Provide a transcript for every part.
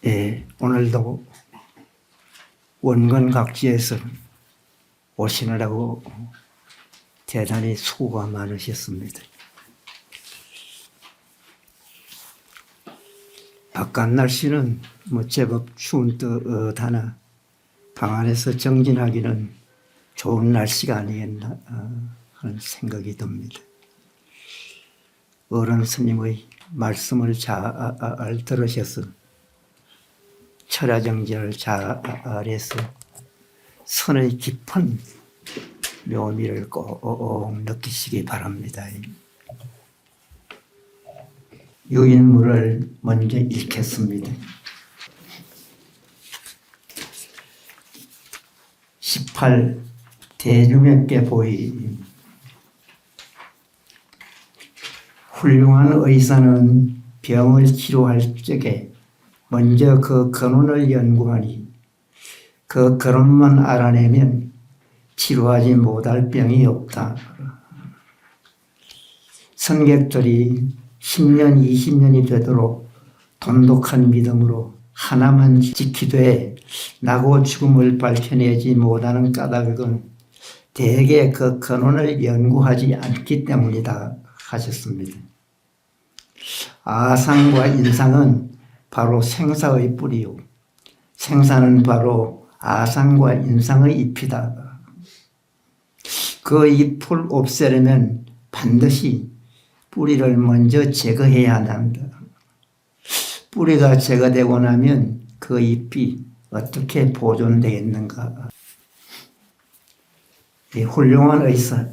예, 오늘도 원건 각지에서 오시느라고 대단히 수고가 많으셨습니다. 바깥 날씨는 제법 추운 듯하나 방 안에서 정진하기는 좋은 날씨가 아니겠나 하는 생각이 듭니다. 어른 스님의 말씀을 잘 들으셔서 철야정진을 잘해서 선의 깊은 묘미를 꼭 느끼시기 바랍니다. 유인물을 먼저 읽겠습니다. 18. 대중에게 보이. 훌륭한 의사는 병을 치료할 적에 먼저 그 근원을 연구하니 그 근원만 알아내면 치료하지 못할 병이 없다. 선객들이 10년, 20년이 되도록 돈독한 믿음으로 하나만 지키되 나고 죽음을 밝혀내지 못하는 까닭은 대개 그 근원을 연구하지 않기 때문이다 하셨습니다. 아상과 인상은 바로 생사의 뿌리요, 생사는 바로 아상과 인상의 잎이다. 그 잎을 없애려면 반드시 뿌리를 먼저 제거해야 한다. 뿌리가 제거되고 나면 그 잎이 어떻게 보존되겠는가. 훌륭한 의사,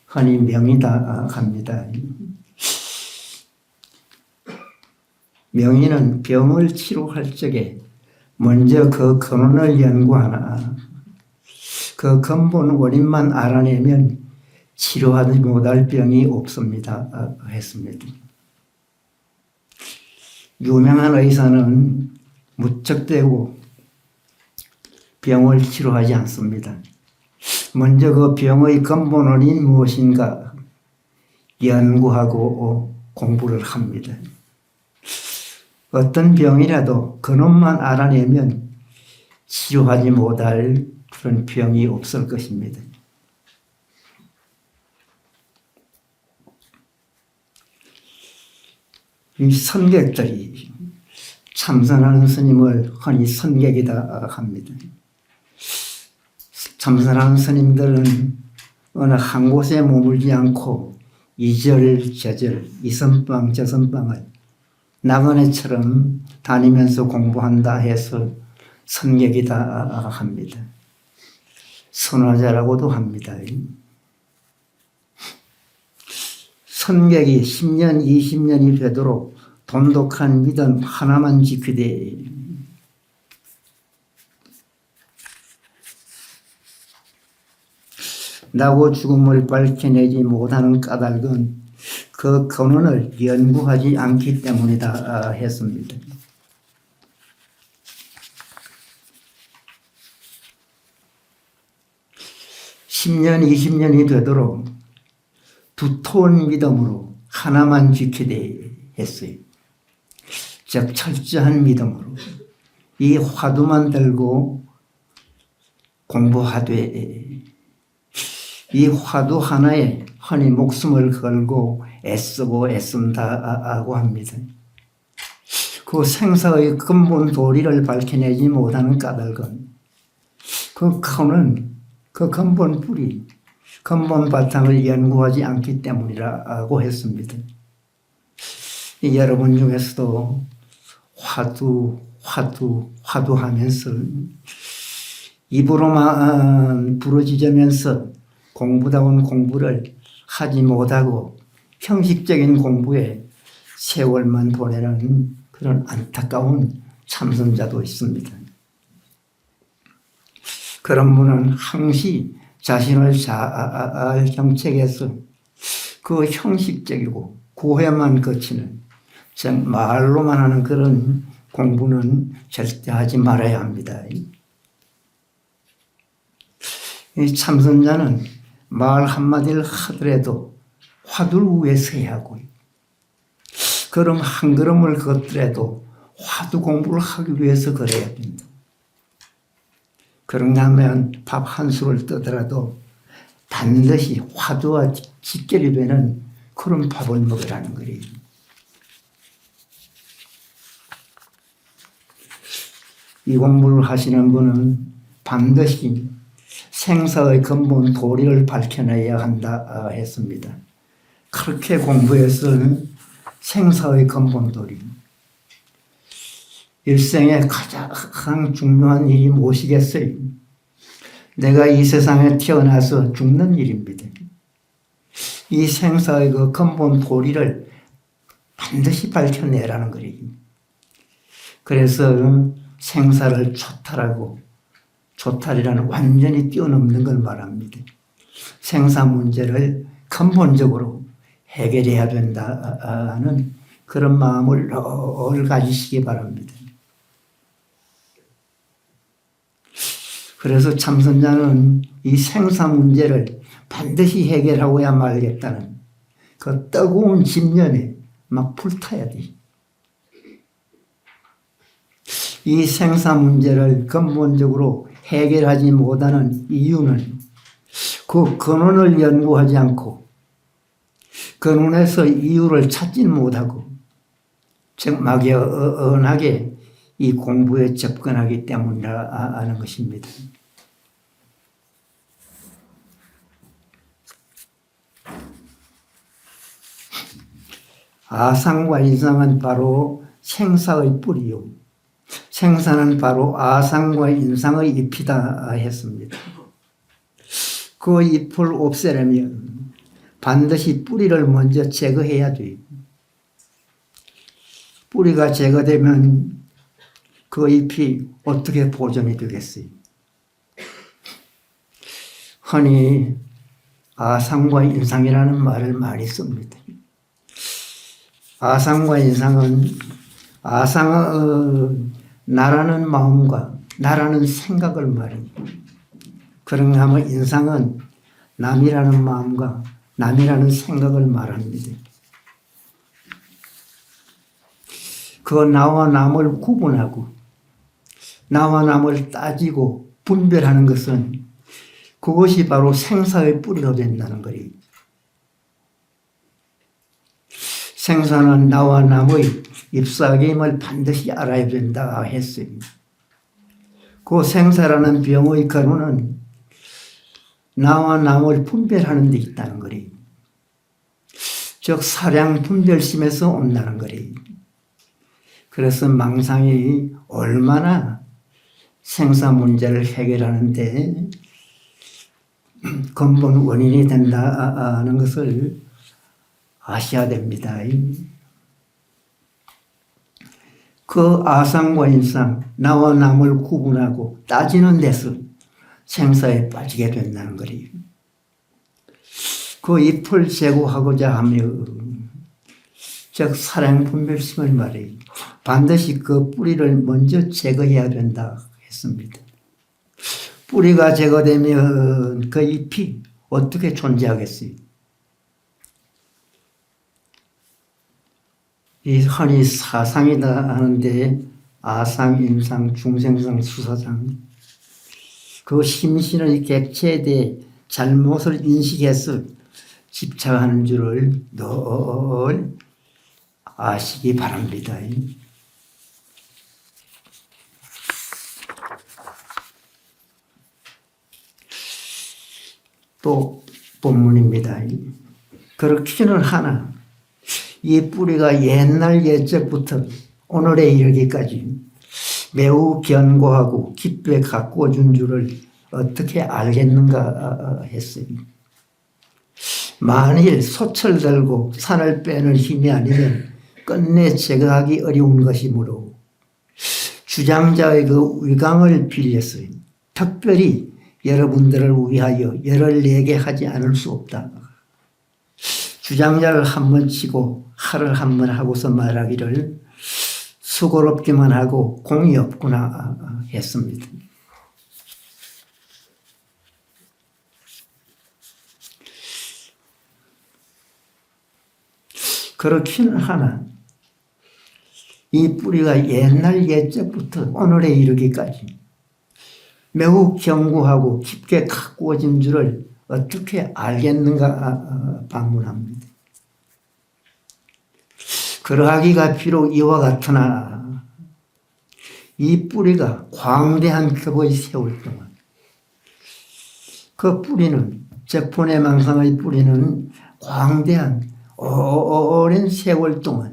흔히 명의다 합니다. 명의는 병을 치료할 적에 먼저 그 근원을 연구하나 그 근본 원인만 알아내면 치료하지 못할 병이 없습니다 했습니다. 유명한 의사는 무턱대고 병을 치료하지 않습니다. 먼저 그 병의 근본 원인이 무엇인가 연구하고 공부를 합니다. 어떤 병이라도 근원만 알아내면 치료하지 못할 그런 병이 없을 것입니다. 이 선객들이 참선하는 스님을 흔히 선객이다 합니다. 참선하는 스님들은 어느 한 곳에 머물지 않고 이절저절 이선방 저선방을 나그네처럼 다니면서 공부한다 해서 선객이다 합니다. 선화자라고도 합니다. 선객이 10년, 20년이 되도록 돈독한 믿음 하나만 지키되 나고 죽음을 밝혀내지 못하는 까닭은 그 근원을 연구하지 않기 때문이다 했습니다. (10년) 20년이 되도록 두터운 믿음으로 하나만 지키되 했어요. 즉 철저한 믿음으로 이 화두만 들고 공부하되 이 화두 하나에 흔히 목숨을 걸고 애쓰고 애쓴다고 합니다. 그 생사의 근본 도리를 밝혀내지 못하는 까닭은 그 근원, 그 근본 뿌리, 근본 바탕을 연구하지 않기 때문이라고 했습니다. 여러분 중에서도 화두 하면서 입으로만 부르짖으면서 공부다운 공부를 하지 못하고 형식적인 공부에 세월만 보내는 그런 안타까운 참선자도 있습니다. 그런 분은 항시 자신을 잘 정책해서 그 형식적이고 고해만 거치는 즉 말로만 하는 그런 공부는 절대 하지 말아야 합니다. 이 참선자는 말 한마디를 하더라도 화두를 위에 서야 하고 걸음 한 걸음을 걷더라도 화두 공부를 하기 위해서 그래야 된다. 그런가 하면 밥 한 술을 떠더라도 반드시 화두와 직결이 되는 그런 밥을 먹으라는 거예요. 이 공부를 하시는 분은 반드시 생사의 근본 도리를 밝혀내야 한다 했습니다. 그렇게 공부해서 생사의 근본 도리, 일생에 가장 중요한 일이 무엇이겠어요? 내가 이 세상에 태어나서 죽는 일입니다. 이 생사의 그 근본 도리를 반드시 밝혀내라는 거예요. 그래서 생사를 초탈하고, 초탈이라는 완전히 뛰어넘는 걸 말합니다. 생사 문제를 근본적으로 해결해야 된다는 그런 마음을 늘 가지시기 바랍니다. 그래서 참선자는 이 생사 문제를 반드시 해결하고야 말겠다는 그 뜨거운 집념에 막 불타야 돼. 이 생사 문제를 근본적으로 해결하지 못하는 이유는 그 근원을 연구하지 않고 근원에서 이유를 찾지 못하고 즉 막연하게 이 공부에 접근하기 때문이라는 것입니다. 아상과 인상은 바로 생사의 뿌리요. 생사는 바로 아상과 인상의 잎이다 했습니다. 그 잎을 없애려면 반드시 뿌리를 먼저 제거해야 돼요. 뿌리가 제거되면 그 잎이 어떻게 보존이 되겠어요? 흔히 아상과 인상이라는 말을 많이 씁니다. 아상과 인상은 아상은 나라는 마음과 나라는 생각을 말해요. 그런가 하면 인상은 남이라는 마음과 남이라는 생각을 말합니다. 그 나와 남을 구분하고 나와 남을 따지고 분별하는 것은 그것이 바로 생사의 뿌리가 된다는 거예요. 생사는 나와 남의 잎사귀임을 반드시 알아야 된다 했어요. 그 생사라는 병의 근원은 나와 남을 분별하는 데 있다는 거예요. 즉 사량 분별심에서 온다는 거예요. 그래서 망상이 얼마나 생사 문제를 해결하는데 근본 원인이 된다는 것을 아셔야 됩니다. 그 아상과 인상, 나와 남을 구분하고 따지는 데서 생사에 빠지게 된다는 거예요. 그 잎을 제거하고자 하면 즉 사랑 분별심을 말해요. 반드시 그 뿌리를 먼저 제거해야 된다 했습니다. 뿌리가 제거되면 그 잎이 어떻게 존재하겠어요? 이 흔히 사상이다 하는데 아상, 인상, 중생상, 수사상 그 심신의 객체에 대해 잘못을 인식해서 집착하는 줄을 늘 아시기 바랍니다. 또 본문입니다. 그렇기는 하나 이 뿌리가 옛날 옛적부터 오늘에 이르기까지 매우 견고하고 깊게 가꾸어준 줄을 어떻게 알겠는가 했어요. 만일 소철 들고 산을 빼는 힘이 아니면 끝내 제거하기 어려운 것이므로 주장자의 그 위강을 빌렸어요. 특별히 여러분들을 위하여 열을 내게 하지 않을 수 없다. 주장자를 한 번 치고 할을 한 번 하고서 말하기를 수고롭기만 하고 공이 없구나 했습니다. 그렇기는 하나 이 뿌리가 옛날 옛적부터 오늘에 이르기까지 매우 견고하고 깊게 가꾸어진 줄을 어떻게 알겠는가 반문합니다. 그러하기가 비록 이와 같으나 이 뿌리가 광대한 겹의 세월 동안 그 뿌리는 적분의 뿌리는 광대한 오랜 세월 동안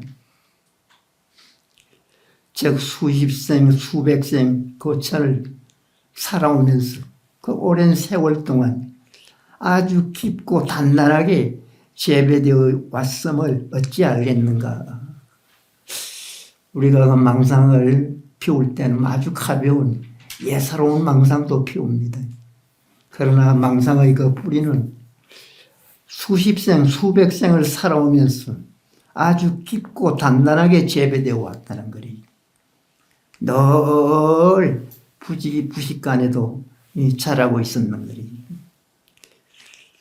즉 수십생 수백생 고찰을 살아오면서 그 오랜 세월 동안 아주 깊고 단단하게 재배되어 왔음을 어찌 알겠는가. 우리가 그 망상을 피울 때는 아주 가벼운 예사로운 망상도 피웁니다. 그러나 망상의 그 뿌리는 수십생 수백생을 살아오면서 아주 깊고 단단하게 재배되어 왔다는 거리. 늘 부식간에도 자라고 있었는 거리.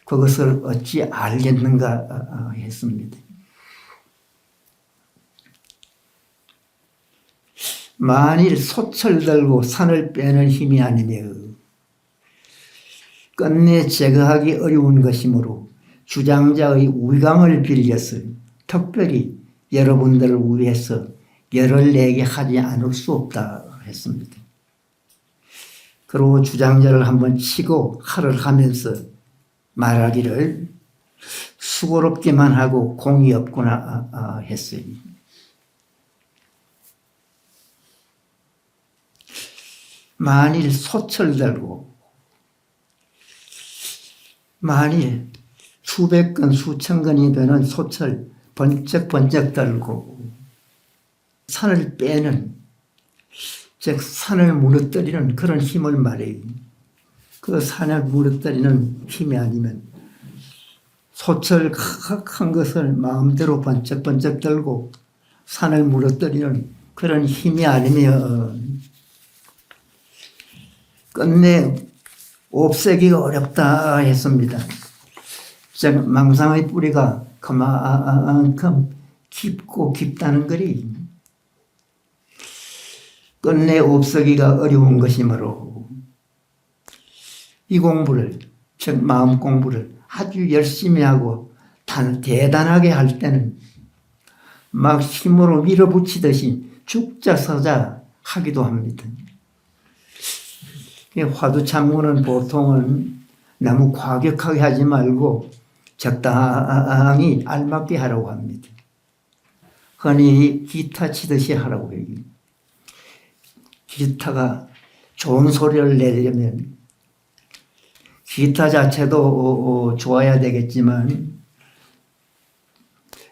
그것을 어찌 알겠는가 했습니다. 만일 소철 들고 산을 빼는 힘이 아니며 끝내 제거하기 어려운 것이므로 주장자의 위강을 빌려서 특별히 여러분들을 위해서 열을 내게 하지 않을 수 없다 했습니다. 그리고 주장자를 한번 치고 칼을 하면서 말하기를 수고롭기만 하고 공이 없구나 했어요. 만일 소철 들고 만일 수백 건 수천 건이 되는 소철 번쩍번쩍 들고 산을 빼는 즉 산을 무너뜨리는 그런 힘을 말해요. 그 산을 무너뜨리는 힘이 아니면 소철 큰 것을 마음대로 번쩍번쩍 들고 산을 무너뜨리는 그런 힘이 아니면 끝내 없애기가 어렵다 했습니다. 즉 망상의 뿌리가 그만큼 깊고 깊다는 거리 끝내 없애기가 어려운 것이므로 이 공부를 즉 마음 공부를 아주 열심히 하고 대단하게 할 때는 막 힘으로 밀어붙이듯이 죽자서자 하기도 합니다. 화두참고는 보통은 너무 과격하게 하지 말고 적당히 알맞게 하라고 합니다. 흔히 기타 치듯이 하라고 해요. 기타가 좋은 소리를 내려면 기타 자체도 좋아야 되겠지만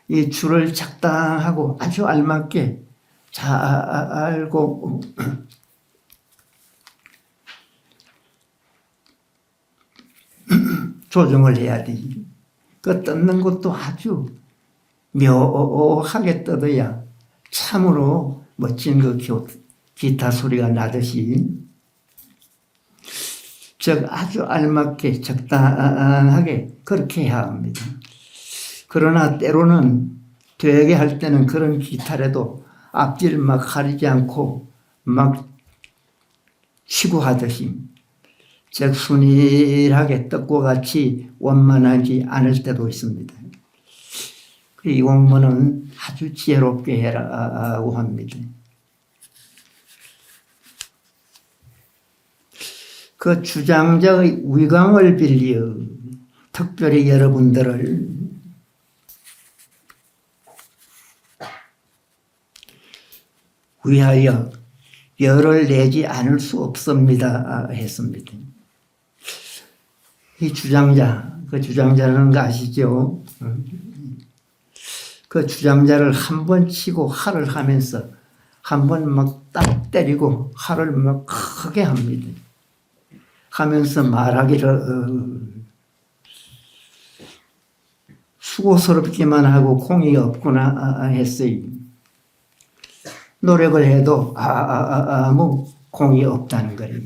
이 줄을 적당하고 아주 알맞게 잘 알고 조정을 해야 돼. 그 뜯는 것도 아주 묘하게 뜯어야 참으로 멋진 그 기타 소리가 나듯이 즉 아주 알맞게 적당하게 그렇게 해야 합니다. 그러나 때로는 되게 할 때는 그런 기타라도 앞뒤를 막 가리지 않고 막 치고 하듯이 즉 순일하게 뜻과 같이 원만하지 않을 때도 있습니다. 이 공부는 아주 지혜롭게 해라고 합니다. 그 주장자의 위강을 빌려 특별히 여러분들을 위하여 열을 내지 않을 수 없습니다 했습니다. 이 주장자, 그 주장자라는 거 아시죠? 그 주장자를 한 번 치고 할을 하면서 한 번 막 딱 때리고 할을 막 크게 합니다. 하면서 말하기를 수고스럽기만 하고 공이 없구나 했어요. 노력을 해도 아무 공이 없다는 거예요.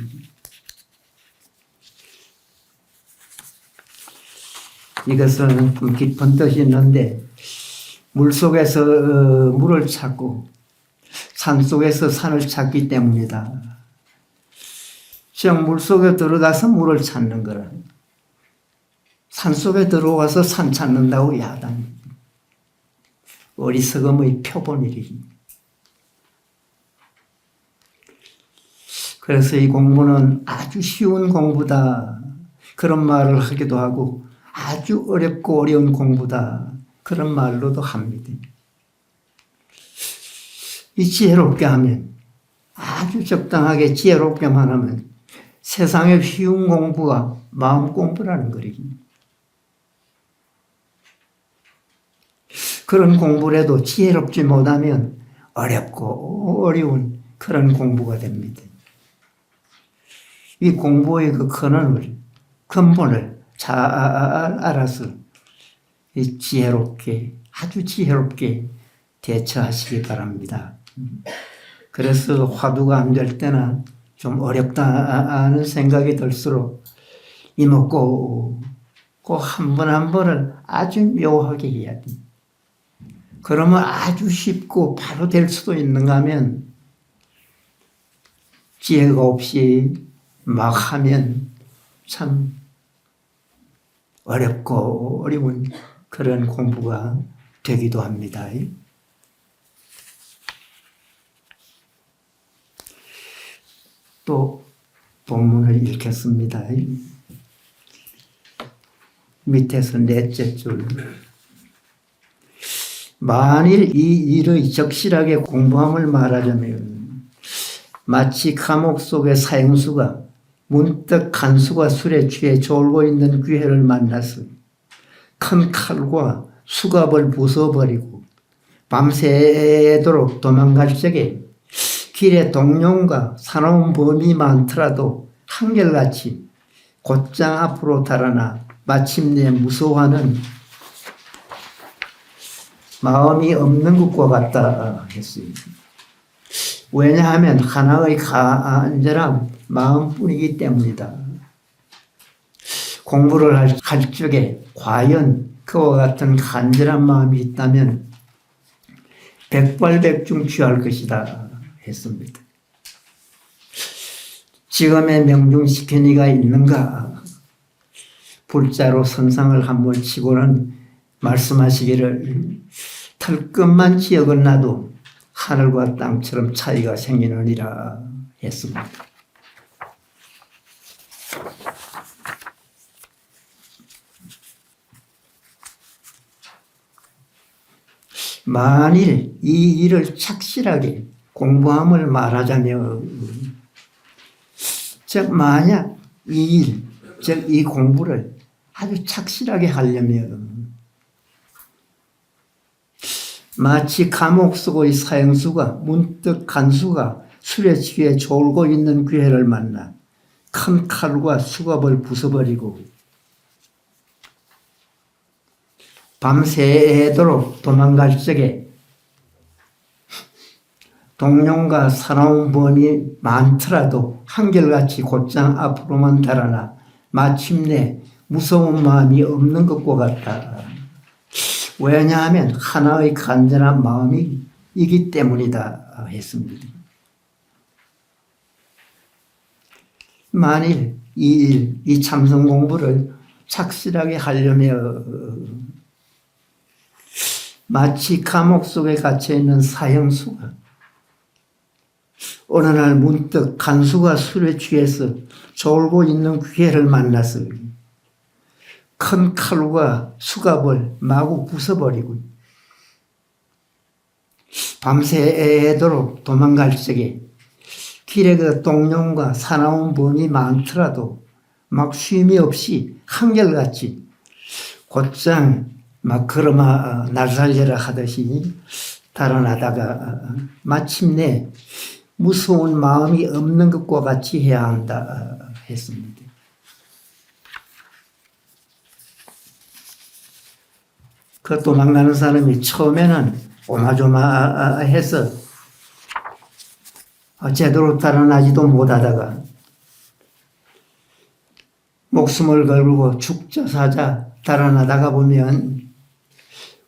이것은 좀 깊은 뜻이 있는데 물속에서 물을 찾고 산속에서 산을 찾기 때문이다. 즉 물속에 들어가서 물을 찾는 거라. 산속에 들어와서 산 찾는다고 야단. 어리석음의 표본이리. 그래서 이 공부는 아주 쉬운 공부다. 그런 말을 하기도 하고 아주 어렵고 어려운 공부다. 그런 말로도 합니다. 이 지혜롭게 하면 아주 적당하게 지혜롭게만 하면 세상의 쉬운 공부가 마음 공부라는 거리. 그런 공부를 해도 지혜롭지 못하면 어렵고 어려운 그런 공부가 됩니다. 이 공부의 그 근본을 잘 알아서 지혜롭게, 아주 지혜롭게 대처하시기 바랍니다. 그래서 화두가 안 될 때나 좀 어렵다는 생각이 들수록 이먹고 꼭 한 번 한 번을 아주 묘하게 해야 돼. 그러면 아주 쉽고 바로 될 수도 있는가 하면 지혜가 없이 막 하면 참 어렵고 어려운 그런 공부가 되기도 합니다. 또 본문을 읽겠습니다. 밑에서 넷째 줄. 만일 이 일의 적실하게 공부함을 말하자면 마치 감옥 속의 사형수가 문득 간수가 술에 취해 졸고 있는 귀해를 만나서 큰 칼과 수갑을 부숴버리고 밤새도록 도망갈 적에 길에 동룡과 사나운 범이 많더라도 한결같이 곧장 앞으로 달아나 마침내 무서워하는 마음이 없는 것과 같다 했어요. 왜냐하면 하나의 간절한 마음뿐이기 때문이다. 공부를 할 적에 과연 그와 같은 간절한 마음이 있다면 백발백중 취할 것이다 했습니다. 지금의 명중시키니가 있는가? 불자로 선상을 한번 치고는 말씀하시기를 털끝만 지역은 나도 하늘과 땅처럼 차이가 생기느니라 했습니다. 만일 이 일을 착실하게 공부함을 말하자면, 즉 만약 이 일, 즉 이 공부를 아주 착실하게 하려면 마치 감옥 속의 사형수가 문득 간수가 술에 취해 졸고 있는 귀해를 만나 큰 칼과 수갑을 부숴버리고 밤새도록 도망갈 적에 동룡과 사나운 범이 많더라도 한결같이 곧장 앞으로만 달아나 마침내 무서운 마음이 없는 것과 같다. 왜냐하면 하나의 간절한 마음이기 때문이다 했습니다. 만일 이 참선 공부를 착실하게 하려면 마치 감옥 속에 갇혀있는 사형수가 어느 날 문득 간수가 술에 취해서 졸고 있는 귀해를 만나서 큰 칼과 수갑을 마구 부숴버리고 밤새도록 도망갈 적에 길에 그 동룡과 사나운 범이 많더라도 막 쉼이 없이 한결같이 곧장 막 걸어마 날살려라 하듯이 달아나다가 마침내 무서운 마음이 없는 것과 같이 해야 한다 했습니다. 그 도망가는 사람이 처음에는 오마조마해서 제대로 달아나지도 못하다가 목숨을 걸고 죽자 사자 달아나다가 보면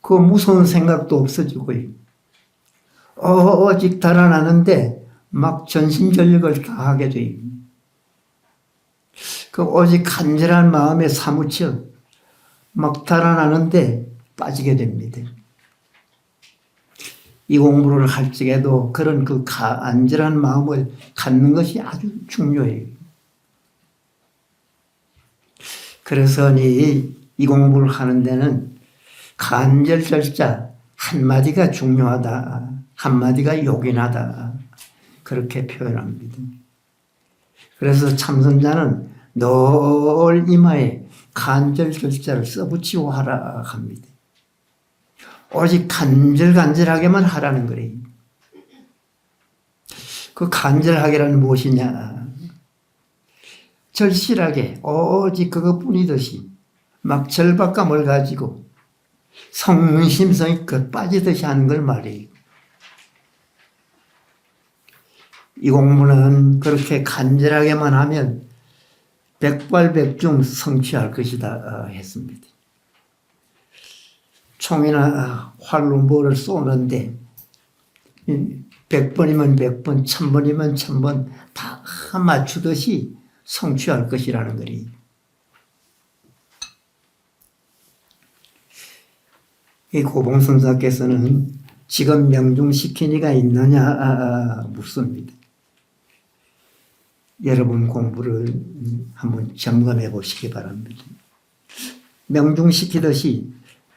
그 무서운 생각도 없어지고 오직 달아나는데 막 전심전력을 다하게 돼요. 그 오직 간절한 마음에 사무쳐 막 달아나는데 빠지게 됩니다. 이 공부를 할 적에도 그런 그 간절한 마음을 갖는 것이 아주 중요해요. 그래서 이 공부를 하는 데는 간절절자 한마디가 중요하다. 한마디가 요긴하다. 그렇게 표현합니다. 그래서 참선자는 늘 이마에 간절절자를 써붙이고 하라 합니다. 오직 간절간절하게만 하라는 거래요. 그 간절하게란 무엇이냐. 절실하게 오직 그것뿐이듯이 막 절박감을 가지고 성심성의껏 빠지듯이 하는 걸 말이에요. 이 공부는 그렇게 간절하게만 하면 백발백중 성취할 것이다 했습니다. 총이나 활로 뭐를 쏘는데 100번이면 100번, 1000번이면 1000번 다 맞추듯이 성취할 것이라는 거리. 이 고봉선사께서는 지금 명중시킨 이가 있느냐 묻습니다. 여러분 공부를 한번 점검해 보시기 바랍니다. 명중시키듯이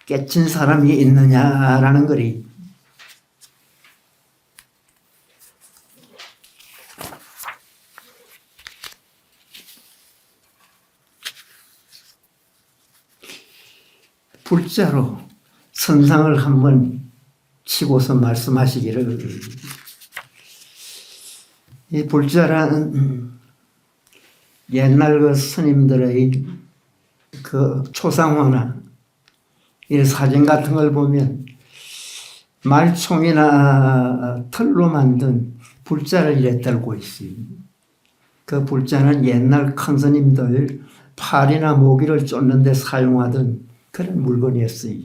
깨친 사람이 있느냐라는 거리. 불자로 선상을 한번 치고서 말씀하시기를, 이 불자라는 옛날 그 스님들의 그 초상화나 이 사진 같은 걸 보면 말총이나 털로 만든 불자를 이래 들고 있어요. 그 불자는 옛날 큰 스님들 팔이나 모기를 쫓는 데 사용하던 그런 물건이었어요.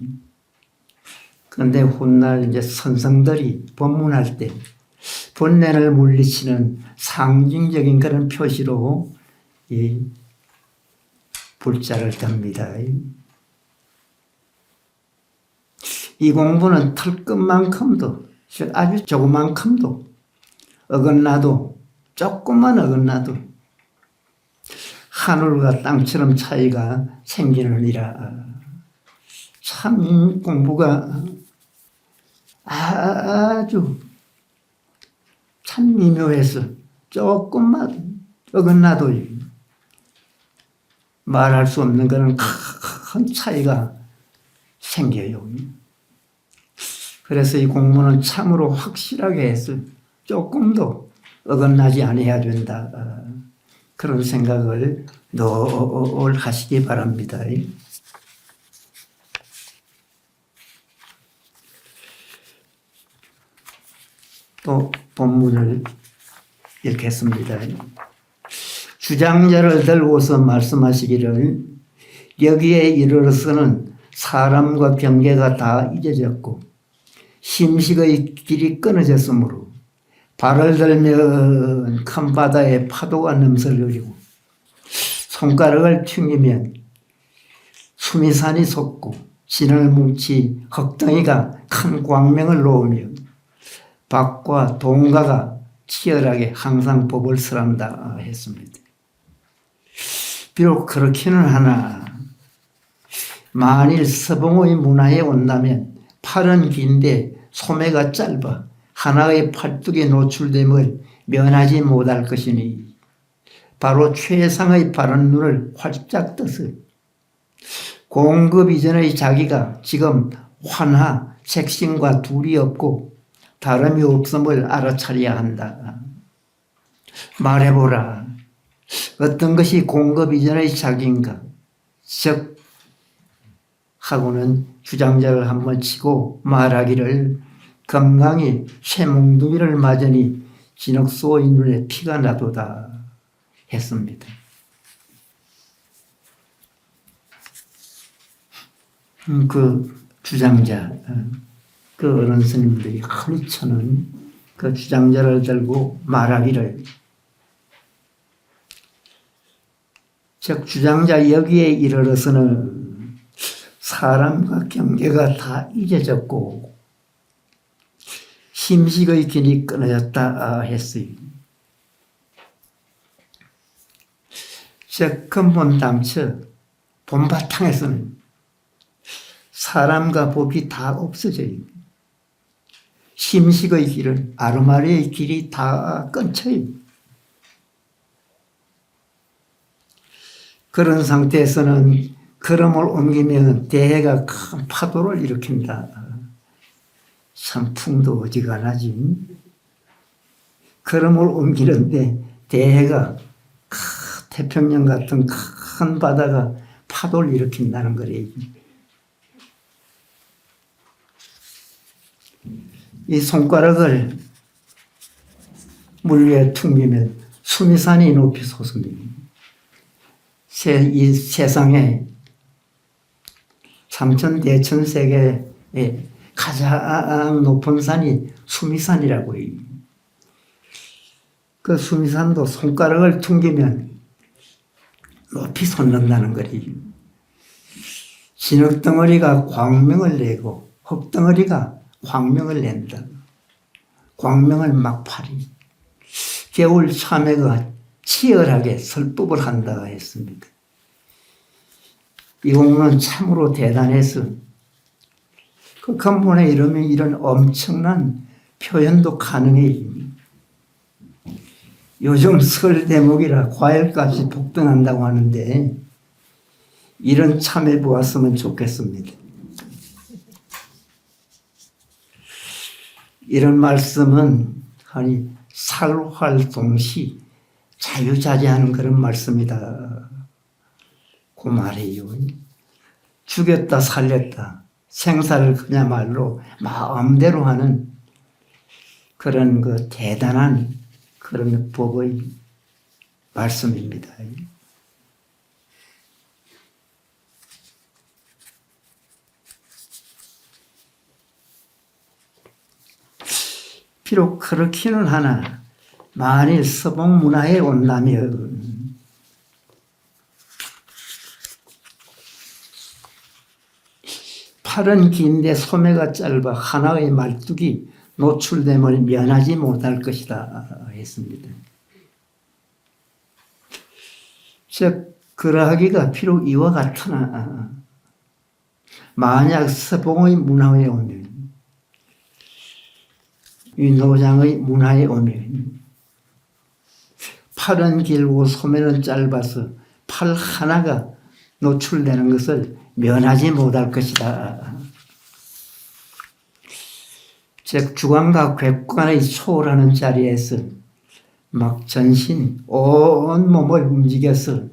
그런데 훗날 이제 선성들이 법문할 때 번뇌를 물리치는 상징적인 그런 표시로 이 불자를 듭니다. 이 공부는 털끝만큼도 아주 조그만큼도 어긋나도 조금만 어긋나도 하늘과 땅처럼 차이가 생기느니라. 참 공부가 아주 참 미묘해서 조금만 어긋나도 말할 수 없는 그런 큰 차이가 생겨요. 그래서 이 공부는 참으로 확실하게 해서 조금도 어긋나지 않아야 된다. 그런 생각을 늘 하시기 바랍니다. 또 본문을 읽겠습니다. 주장자를 들고서 말씀하시기를, 여기에 이르러서는 사람과 경계가 다 잊어졌고 심식의 길이 끊어졌으므로 발을 들면 큰 바다에 파도가 넘설거리고 손가락을 튕기면 수미산이 솟고 진월뭉치 흑덩이가 큰 광명을 놓으며 박과 동가가 치열하게 항상 법을 설한다 했습니다. 비록 그렇기는 하나 만일 서봉의 문화에 온다면 팔은 긴데 소매가 짧아 하나의 팔뚝에 노출됨을 면하지 못할 것이니 바로 최상의 바른 눈을 활짝 떠서 공급 이전의 자기가 지금 환하, 색신과 둘이 없고 다름이 없음을 알아차려야 한다. 말해보라. 어떤 것이 공급 이전의 자기인가? 즉 하고는 주장자를 한번 치고 말하기를, 건강히 쇠몽둥이를 맞으니 진흙소의 눈에 피가 나도다 했습니다. 그 주장자, 그 어른 스님들이 허리쳐는 그 주장자를 들고 말하기를, 즉 주장자 여기에 이르러서는 사람과 경계가 다 잊어졌고 심식의 길이 끊어졌다 했어요. 즉 근본 당처 본바탕에서는 사람과 법이 다 없어져요. 심식의 길은 아르마리의 길이 다 끊쳐요. 그런 상태에서는 걸음을 옮기면 대해가 큰 파도를 일으킨다. 참 풍도 어지간하지. 걸음을 옮기는데 대해가 태평양 같은 큰 바다가 파도를 일으킨다는 거래요. 이 손가락을 물 위에 퉁기면 수미산이 높이 솟습니다. 이 세상에 삼천대천세계에 가장 높은 산이 수미산이라고 해요. 그 수미산도 손가락을 퉁기면 높이 솟는다는 거예요. 진흙덩어리가 광명을 내고 흙덩어리가 광명을 낸다. 광명을 막팔이 겨울 참외가 치열하게 설법을 한다 했습니다. 이 공문은 참으로 대단해서 그 근본에 이르면 이런 엄청난 표현도 가능해요. 요즘 설 대목이라 과일값이 폭등한다고 하는데 이런 참외 보았으면 좋겠습니다. 이런 말씀은 아니 살활동시 자유자재하는 그런 말씀이다. 그 말이에요. 죽였다 살렸다 생사를 그야말로 마음대로 하는 그런 그 대단한 그런 법의 말씀입니다. 비록 그렇기는 하나 만일 서봉 문화에 온다면 팔은 긴데 소매가 짧아 하나의 말뚝이 노출됨을 면하지 못할 것이다 했습니다. 즉 그러하기가 비록 이와 같으나 만약 서봉의 문화에 오면 이 노장의 문화에 오면 팔은 길고 소매는 짧아서 팔 하나가 노출되는 것을 면하지 못할 것이다. 즉 주관과 객관의 초월하는 자리에서 막 전신 온 몸을 움직여서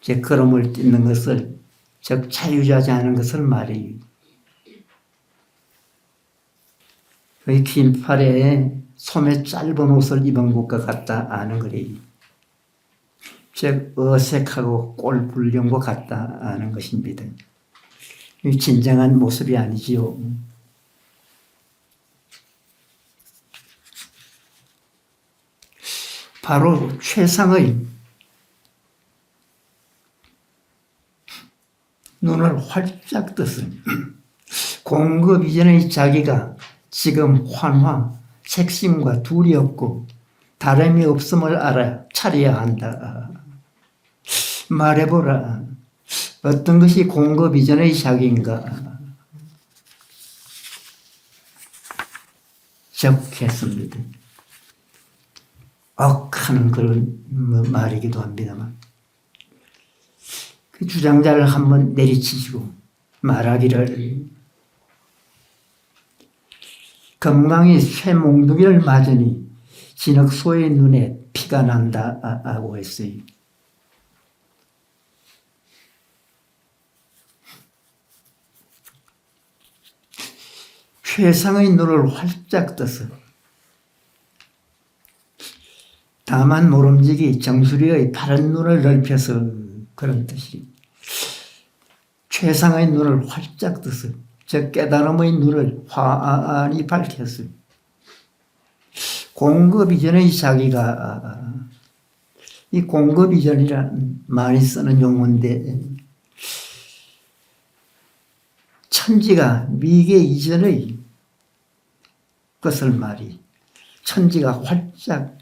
제 걸음을 딛는 것을 즉 자유자재하는 것을 말해요. 그 긴 팔에 소매 짧은 옷을 입은 것과 같다 하는 거래요. 즉 어색하고 꼴불견 것 같다 하는 것입니다. 진정한 모습이 아니지요. 바로 최상의 눈을 활짝 떴은 공급 이전의 자기가 지금 환화, 색심과 둘이 없고 다름이 없음을 알아 차려야 한다. 말해보라. 어떤 것이 공급 이전의 자기인가? 적했습니다. 억하는 그런 말이기도 합니다만 그 주장자를 한번 내리치시고 말하기를 금강이 쇠몽둥이를 맞으니 진흙소의 눈에 피가 난다 하고 했어요. 최상의 눈을 활짝 떠서 다만 모름지기 정수리의 바른 눈을 넓혀서 그런 뜻이 최상의 눈을 활짝 떠서 저 깨달음의 눈을 환히 밝혔어요. 공급 이전의 자기가, 이 공급 이전이란 많이 쓰는 용어인데, 천지가 미계 이전의 것을 말이, 천지가 활짝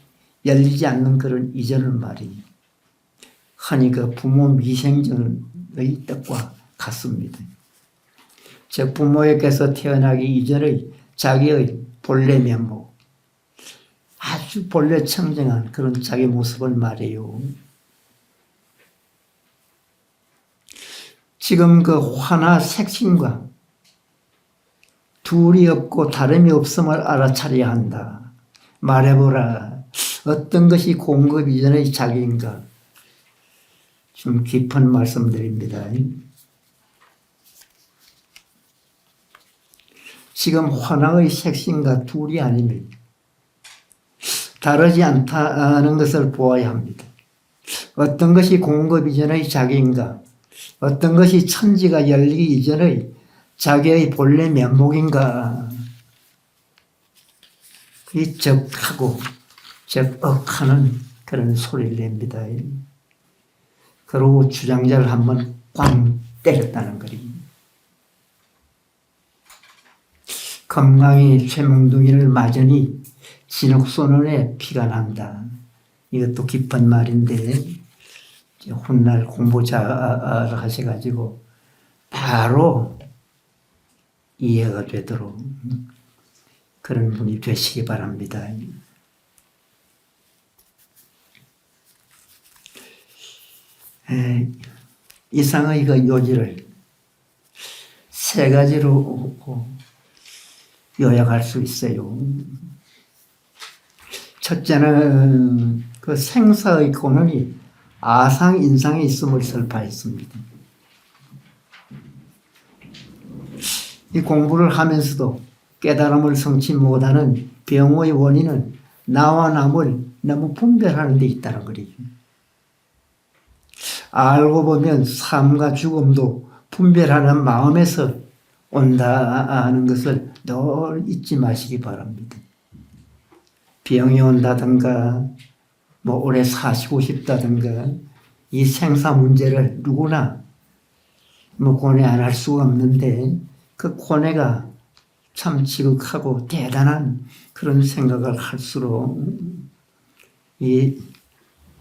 열리지 않는 그런 이전을 말이, 흔히 그 부모 미생전의 뜻과 같습니다. 즉 부모에게서 태어나기 이전의 자기의 본래 면목, 아주 본래 청정한 그런 자기 모습을 말해요. 지금 그 화나 색신과 둘이 없고 다름이 없음을 알아차려야 한다. 말해보라. 어떤 것이 공급 이전의 자기인가? 좀 깊은 말씀드립니다. 지금 화나의 색신과 둘이 아니면 다르지 않다는 것을 보아야 합니다. 어떤 것이 공급 이전의 자기인가? 어떤 것이 천지가 열리기 이전의 자기의 본래 면목인가? 이 적하고 적억하는 그런 소리를 냅니다. 그러고 주장자를 한번 꽝 때렸다는 거리. 검강이 쇠몽둥이를 맞으니 진흙소년의 피가 난다. 이것도 깊은 말인데 훗날 공부 잘 하셔가지고 바로 이해가 되도록 그런 분이 되시기 바랍니다. 이상의 그 요지를 세 가지로 요약할 수 있어요. 첫째는 그 생사의 근원이 아상 인상에 있음을 설파했습니다. 이 공부를 하면서도 깨달음을 성취 못하는 병의 원인은 나와 남을 너무 분별하는 데 있다는 거리죠. 알고 보면 삶과 죽음도 분별하는 마음에서 온다 하는 것을 늘 잊지 마시기 바랍니다. 병이 온다든가 뭐 오래 사시고 싶다든가 이 생사 문제를 누구나 뭐 고뇌 안 할 수가 없는데 그 고뇌가 참 지극하고 대단한 그런 생각을 할수록 이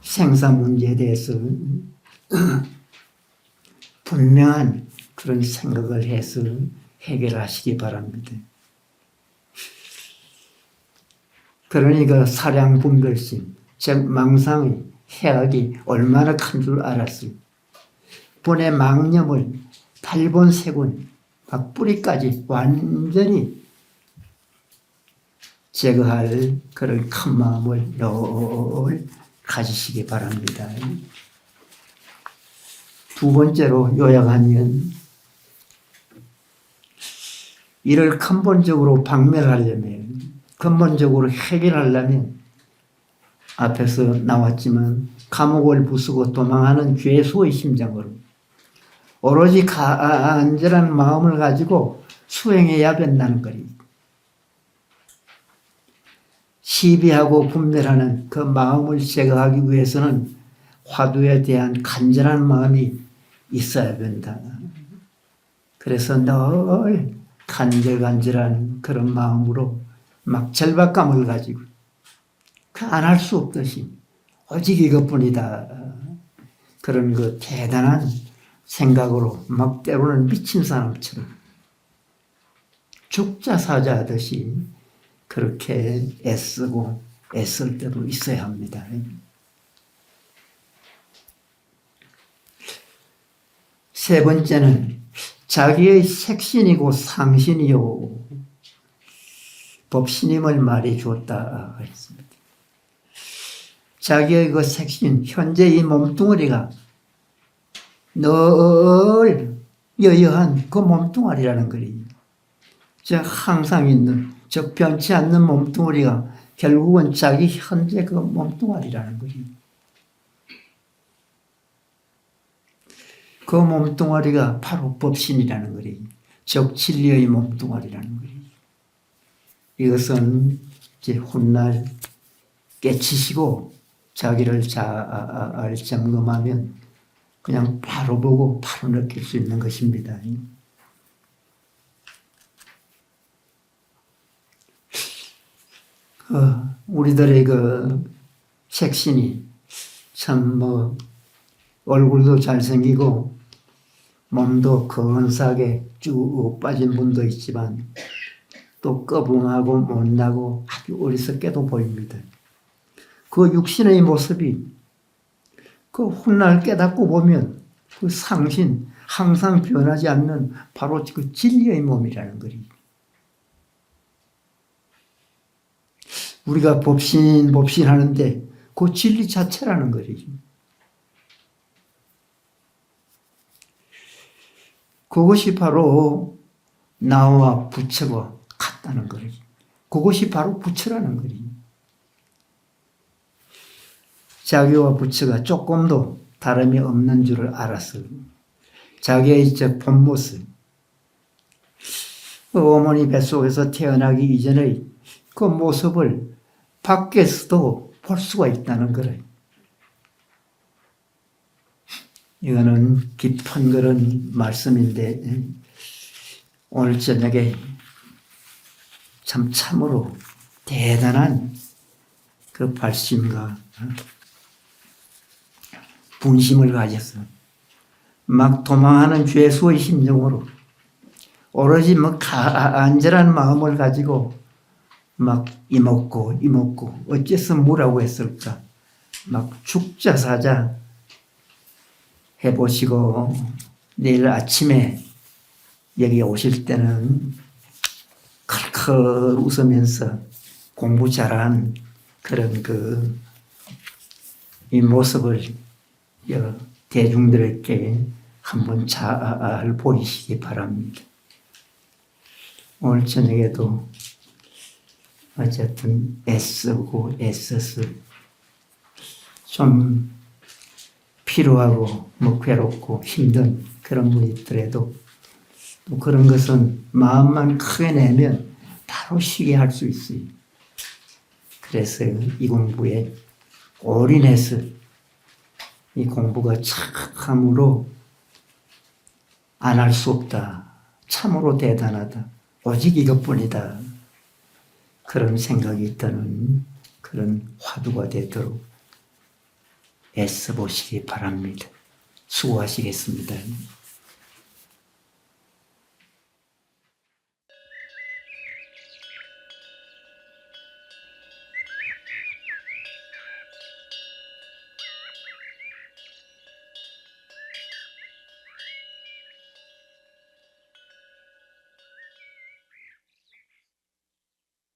생사 문제에 대해서 분명한 그런 생각을 해서 해결하시기 바랍니다. 그러니까 사량분별심, 즉 망상의 해악이 얼마나 큰 줄 알았어요. 본의 망념을 8번 세군 막 뿌리까지 완전히 제거할 그런 큰 마음을 늘 가지시기 바랍니다. 두 번째로 요약하면 이를 근본적으로 박멸하려면, 근본적으로 해결하려면 앞에서 나왔지만 감옥을 부수고 도망하는 죄수의 심정으로 오로지 간절한 마음을 가지고 수행해야 된다는 거입니다. 시비하고 분별하는 그 마음을 제거하기 위해서는 화두에 대한 간절한 마음이 있어야 된다. 그래서 늘 간절간절한 그런 마음으로 막 절박감을 가지고 안 할 수 없듯이 오직 이것뿐이다. 그런 그 대단한 생각으로 막 때로는 미친 사람처럼 죽자사자 하듯이 그렇게 애쓰고 애쓸 때도 있어야 합니다. 세 번째는 자기의 색신이고 상신이요 법신임을 말해 주었다 그랬습니다. 자기의 그 색신, 현재 이 몸뚱아리가 늘 여여한 그 몸뚱아리라는 거예요. 즉 항상 있는, 즉 변치 않는 몸뚱아리가 결국은 자기 현재 그 몸뚱아리라는 거예요. 그 몸뚱아리가 바로 법신이라는 거예요. 즉 진리의 몸뚱아리라는 거예요. 이것은 이제 훗날 깨치시고 자기를 잘 점검하면 그냥 바로 보고 바로 느낄 수 있는 것입니다. 우리들의 그 색신이 참 얼굴도 잘생기고 몸도 근사하게 쭉 빠진 분도 있지만 또 꺼붕하고 못나고 아주 어리석게도 보입니다. 그 육신의 모습이 그 훗날 깨닫고 보면 그 상신, 항상 변하지 않는 바로 그 진리의 몸이라는 거리. 우리가 법신하는데 그 진리 자체라는 거리. 그것이 바로 나와 부처가 같다는 거리. 그것이 바로 부처라는 거리. 자기와 부처가 조금도 다름이 없는 줄을 알아서 자기의 본 모습, 어머니 뱃속에서 태어나기 이전의 그 모습을 밖에서도 볼 수가 있다는 거예요. 이거는 깊은 그런 말씀인데 오늘 저녁에 참으로 대단한 그 발심과 분심을 가져서 막 도망하는 죄수의 심정으로 오로지 간절한 마음을 가지고 막 이먹고 어째서 뭐라고 했을까 막 죽자 사자 해보시고 내일 아침에 여기 오실 때는 클클 웃으면서 공부 잘한 그런 이 모습을 대중들에게 한번 잘 보이시기 바랍니다. 오늘 저녁에도 어쨌든 애써서 좀 피로하고 괴롭고 힘든 그런 분이 있더라도 또 그런 것은 마음만 크게 내면 바로 쉬게 할 수 있어요. 그래서 이 공부에 올인해서 이 공부가 참으로 안 할 수 없다. 참으로 대단하다. 오직 이것뿐이다. 그런 생각이 있다는 그런 화두가 되도록 애써보시기 바랍니다. 수고하시겠습니다.